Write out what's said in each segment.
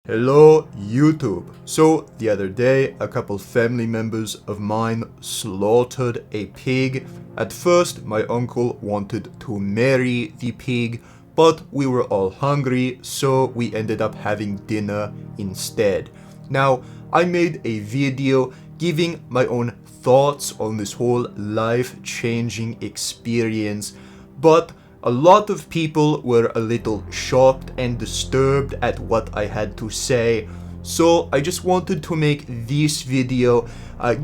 Hello YouTube. So the other day a couple family members of mine slaughtered a pig. At first my uncle wanted to marry the pig, but we were all hungry, so we ended up having dinner instead. Now I made a video giving my own thoughts on this whole life-changing experience, but a lot of people were a little shocked and disturbed at what I had to say, so I just wanted to make this video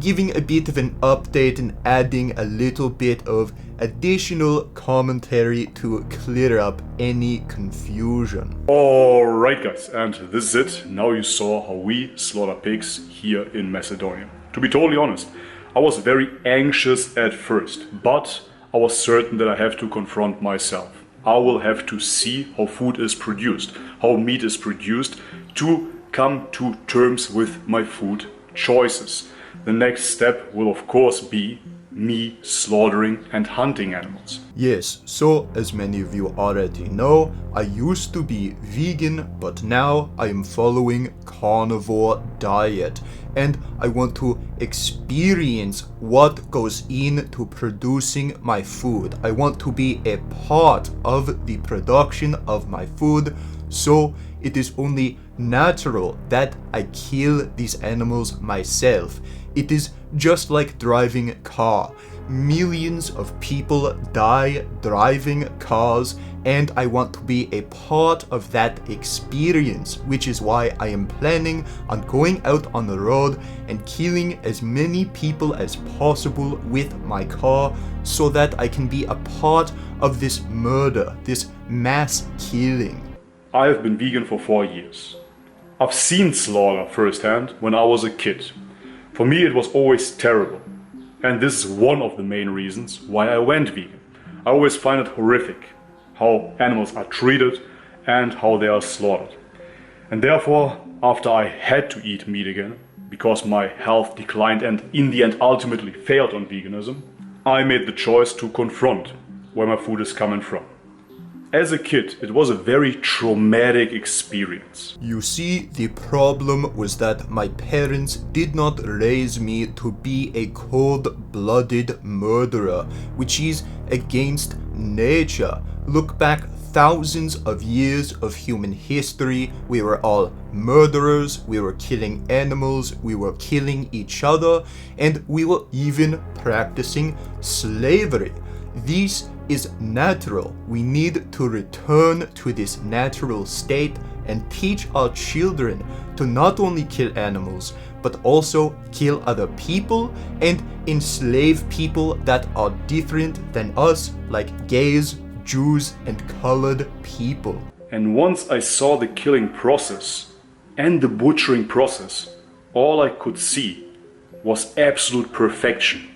giving a bit of an update and adding a little bit of additional commentary to clear up any confusion. Alright guys, and this is it. Now you saw how we slaughter pigs here in Macedonia. To be totally honest, I was very anxious at first, but I was certain that I have to confront myself. I will have to see how food is produced, how meat is produced, to come to terms with my food choices. The next step will of course be me slaughtering and hunting animals. Yes, so as many of you already know, I used to be vegan, but now I am following carnivore diet, and I want to experience what goes into producing my food. I want to be a part of the production of my food, so it is only natural that I kill these animals myself. It is just like driving a car. Millions of people die driving cars, and I want to be a part of that experience, which is why I am planning on going out on the road and killing as many people as possible with my car, so that I can be a part of this murder, this mass killing. I have been vegan for 4 years. I've seen slaughter firsthand when I was a kid. For me it was always terrible, and this is one of the main reasons why I went vegan. I always find it horrific how animals are treated and how they are slaughtered. And therefore, after I had to eat meat again, because my health declined and in the end ultimately failed on veganism, I made the choice to confront where my food is coming from. As a kid, it was a very traumatic experience. You see, the problem was that my parents did not raise me to be a cold-blooded murderer, which is against nature. Look back thousands of years of human history, we were all murderers, we were killing animals, we were killing each other, and we were even practicing slavery. This is natural. We need to return to this natural state and teach our children to not only kill animals, but also kill other people and enslave people that are different than us, like gays, Jews, and colored people. And once I saw the killing process and the butchering process, all I could see was absolute perfection.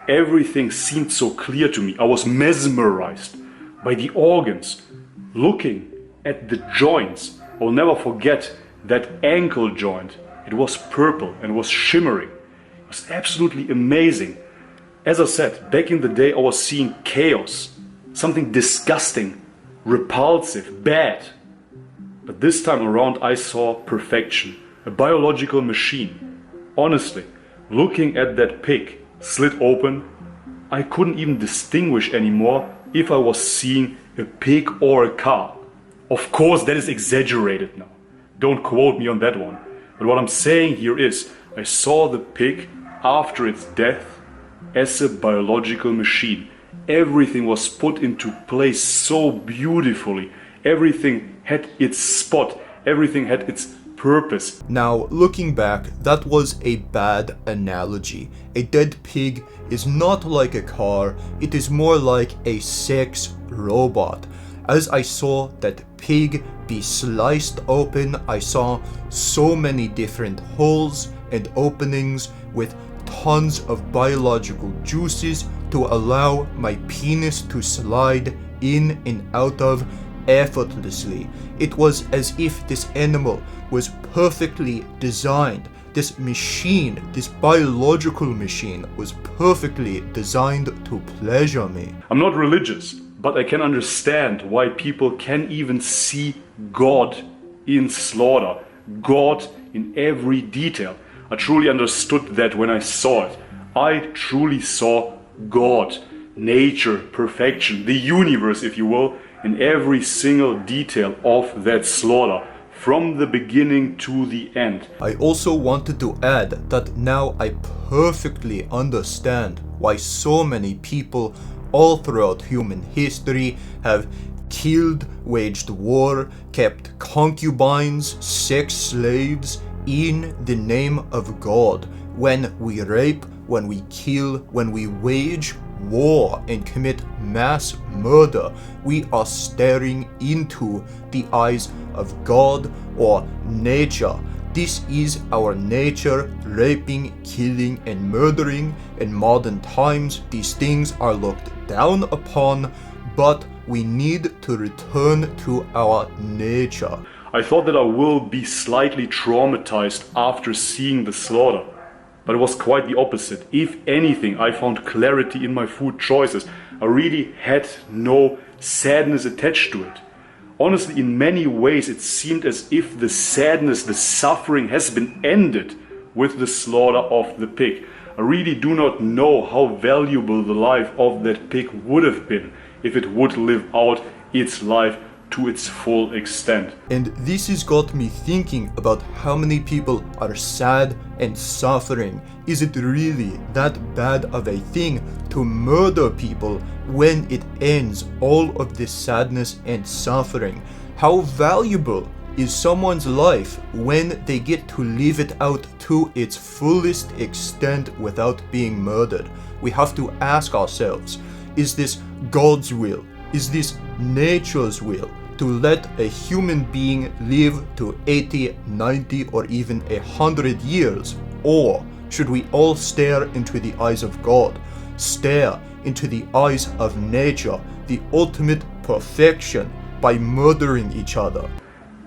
Everything seemed so clear to me. I was mesmerized by the organs, looking at the joints. I'll never forget that ankle joint. It was purple and was shimmering. It was absolutely amazing. As I said, back in the day I was seeing chaos, something disgusting, repulsive, bad. But this time around I saw perfection, a biological machine. Honestly, looking at that pig, slit open, I couldn't even distinguish anymore if I was seeing a pig or a car. Of course that is exaggerated now, don't quote me on that one, but what I'm saying here is I saw the pig after its death as a biological machine. Everything was put into place so beautifully, everything had its spot, everything had its purpose. Now, looking back, that was a bad analogy. A dead pig is not like a car, it is more like a sex robot. As I saw that pig be sliced open, I saw so many different holes and openings with tons of biological juices to allow my penis to slide in and out of effortlessly. It was as if this animal was perfectly designed. This machine, this biological machine, was perfectly designed to pleasure me. I'm not religious, but I can understand why people can even see God in slaughter. God in every detail. I truly understood that when I saw it. I truly saw God, nature, perfection, the universe, if you will, in every single detail of that slaughter, from the beginning to the end. I also wanted to add that now I perfectly understand why so many people all throughout human history have killed, waged war, kept concubines, sex slaves in the name of God. When we rape, when we kill, when we wage war and commit mass murder, we are staring into the eyes of God or nature. This is our nature, raping, killing, and murdering. In modern times, these things are looked down upon, but we need to return to our nature. I thought that I will be slightly traumatized after seeing the slaughter, but it was quite the opposite. If anything, I found clarity in my food choices. I really had no sadness attached to it. Honestly, in many ways, it seemed as if the sadness, the suffering has been ended with the slaughter of the pig. I really do not know how valuable the life of that pig would have been if it would live out its life to its full extent. And this has got me thinking about how many people are sad and suffering. Is it really that bad of a thing to murder people when it ends all of this sadness and suffering? How valuable is someone's life when they get to live it out to its fullest extent without being murdered? We have to ask ourselves, is this God's will? Is this nature's will to let a human being live to 80, 90, or even 100 years? Or should we all stare into the eyes of God, stare into the eyes of nature, the ultimate perfection, by murdering each other?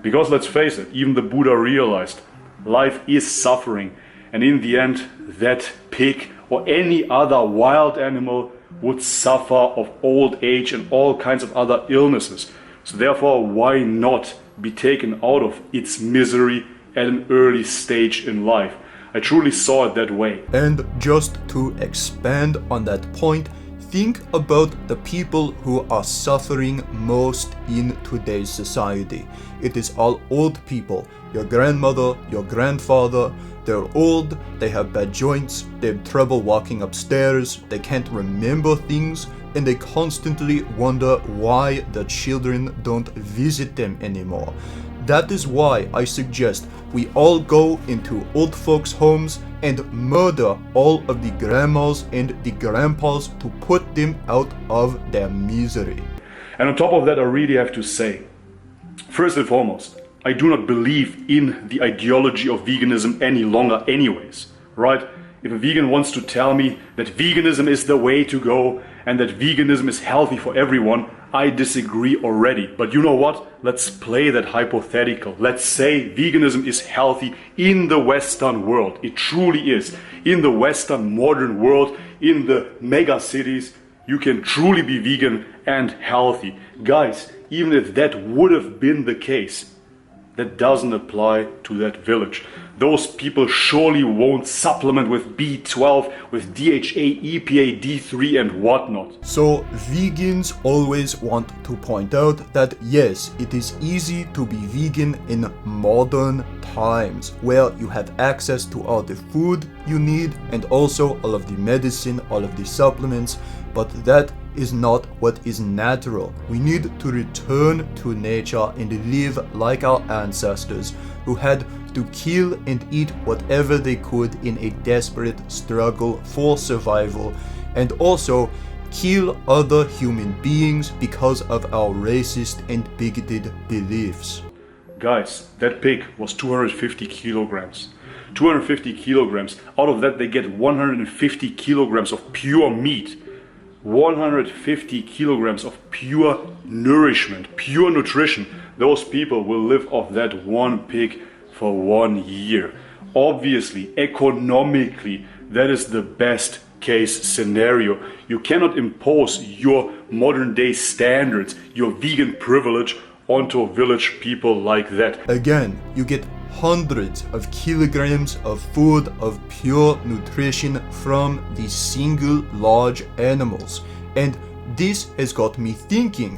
Because let's face it, even the Buddha realized life is suffering, and in the end, that pig or any other wild animal would suffer of old age and all kinds of other illnesses. So therefore, why not be taken out of its misery at an early stage in life? I truly saw it that way. And just to expand on that point, think about the people who are suffering most in today's society. It is all old people. Your grandmother, your grandfather, they're old, they have bad joints, they have trouble walking upstairs, they can't remember things, and they constantly wonder why the children don't visit them anymore. That is why I suggest we all go into old folks' homes and murder all of the grandmas and the grandpas to put them out of their misery. And on top of that, I really have to say, first and foremost, I do not believe in the ideology of veganism any longer anyways, right? If a vegan wants to tell me that veganism is the way to go and that veganism is healthy for everyone, I disagree already. But you know what? Let's play that hypothetical. Let's say veganism is healthy in the Western world. It truly is. In the Western modern world, in the mega cities, you can truly be vegan and healthy. Guys, even if that would have been the case, that doesn't apply to that village. Those people surely won't supplement with B12, with DHA, EPA, D3 and whatnot. So vegans always want to point out that yes, it is easy to be vegan in modern times, where you have access to all the food you need and also all of the medicine, all of the supplements, but that is not what is natural. We need to return to nature and live like our ancestors, who had to kill and eat whatever they could in a desperate struggle for survival, and also kill other human beings because of our racist and bigoted beliefs. Guys, that pig was 250 kilograms. 250 kilograms. Out of that they get 150 kilograms of pure meat. 150 kilograms of pure nourishment, pure nutrition. Those people will live off that one pig for 1 year. Obviously, economically, that is the best case scenario. You cannot impose your modern day standards, your vegan privilege onto village people like that. Again, you get hundreds of kilograms of food of pure nutrition from these single large animals. And this has got me thinking,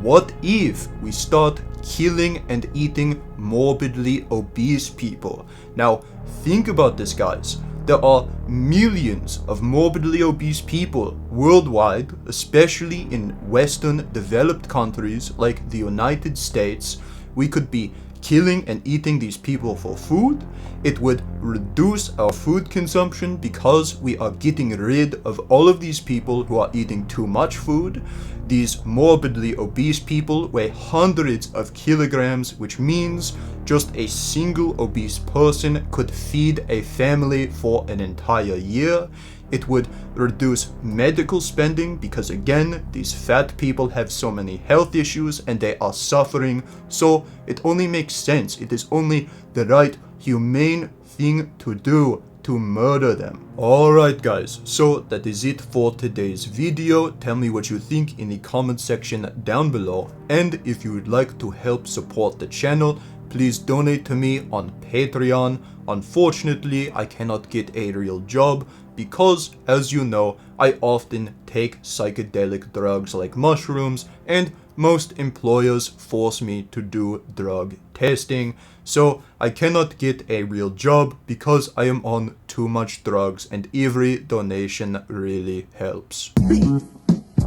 what if we start killing and eating morbidly obese people? Now, think about this, guys. There are millions of morbidly obese people worldwide, especially in Western developed countries like the United States. We could be killing and eating these people for food. It would reduce our food consumption because we are getting rid of all of these people who are eating too much food. These morbidly obese people weigh hundreds of kilograms, which means just a single obese person could feed a family for an entire year. It would reduce medical spending because, again, these fat people have so many health issues and they are suffering. So it only makes sense. It is only the right humane thing to do to murder them. Alright guys, so that is it for today's video. Tell me what you think in the comment section down below. And if you would like to help support the channel, please donate to me on Patreon. Unfortunately, I cannot get a real job because, as you know, I often take psychedelic drugs like mushrooms, and most employers force me to do drug testing. So I cannot get a real job because I am on too much drugs, and every donation really helps.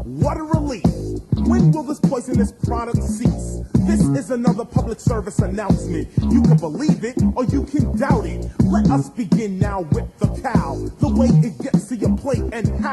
What a relief. When will this poisonous product cease? This is another public service announcement. You can believe it or you can doubt it. Let us begin now with the cow. The way it gets to your plate and how.